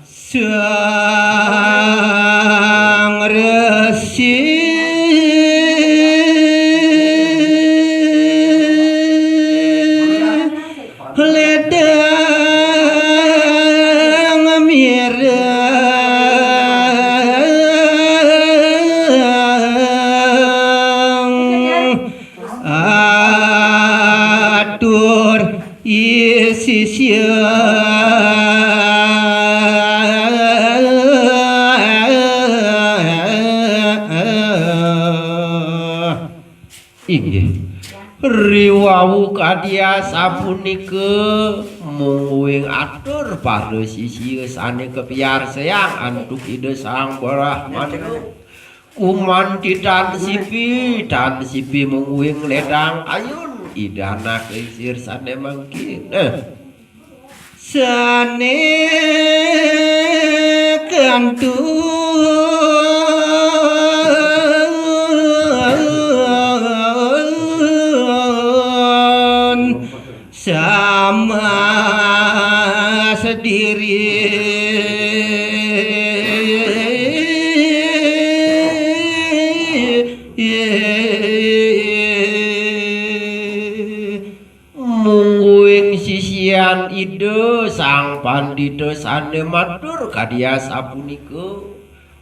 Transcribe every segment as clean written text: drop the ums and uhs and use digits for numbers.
sang resi ledang mirang atur isi inggih riwawu kadya sapunika mungguing atur parusisius ane kepiarseang antuk ide sang Brahmana kuman titan sipi mungguing ledang ayun idana keisir sane mangkin sane kantun sama sendiri mungguing sisian ide sang pandita sane matur kadya sapunika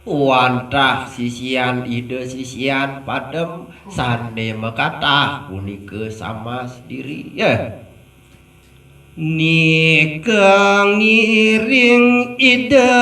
wantah sisian ide sisian padem sane mekatah punika sama sendiri nikeng ngiring ide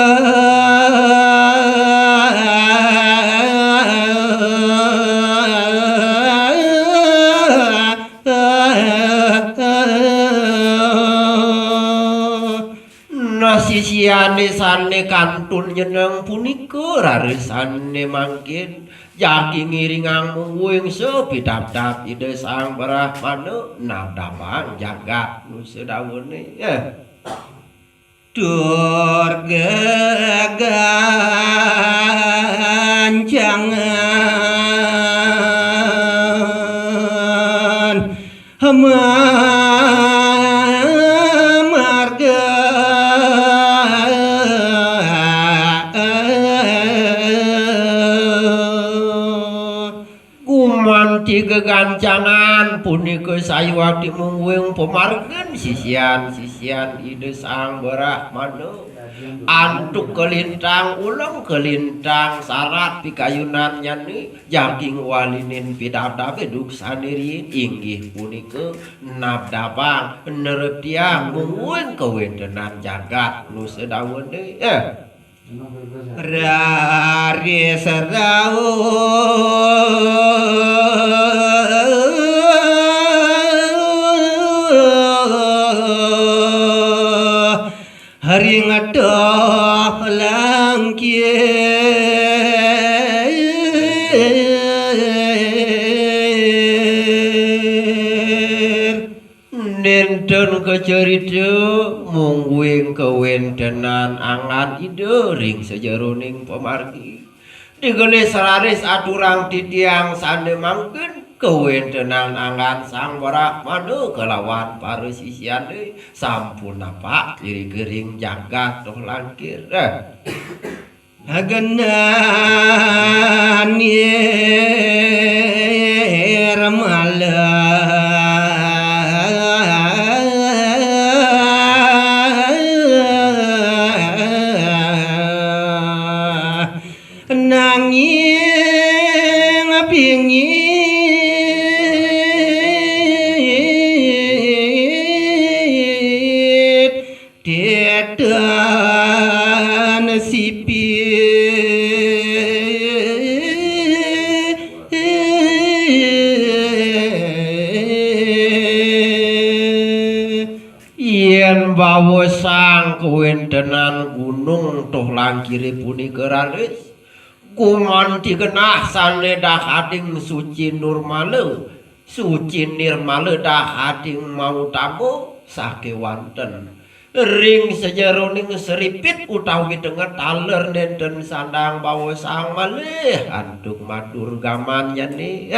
sisiane sane kantun nyeneng punika raresane mangkin jagi ngiringang mungguing sepidap-dap ide sang Brahmana nadapang jagat nu sedawene dur gegancangan tiga gancangan punika sayuwakti mungguing pemargen sisian ide sang Brahmana antuk kelintang ulang kelintang sarat pikayunan nyani jaging walinin pidabdab duk saniri inggih punika nabdabang neretiang mungguing kewentenan jagat nu sedawene rari sedau hari ngadoh langkir nenten kecerita mungguing kewentenan angan ide ring sejeroning pemargi digelis raris aturang titiang sane mangken kewentenan angan sang Brahmana kelawan parusisiane sampun apa iri gering jagat toh langkir agenan yer nanging pingit tetan sipit yen bawa sang kewentenan gunung toh langkiri punika raris kuman digenah sane dahading suci nirmala dahading mau tamu sakewanten ring sejeroning seripit utawi denget taler nenten sandang bawa sang malih antuk matur gaman yani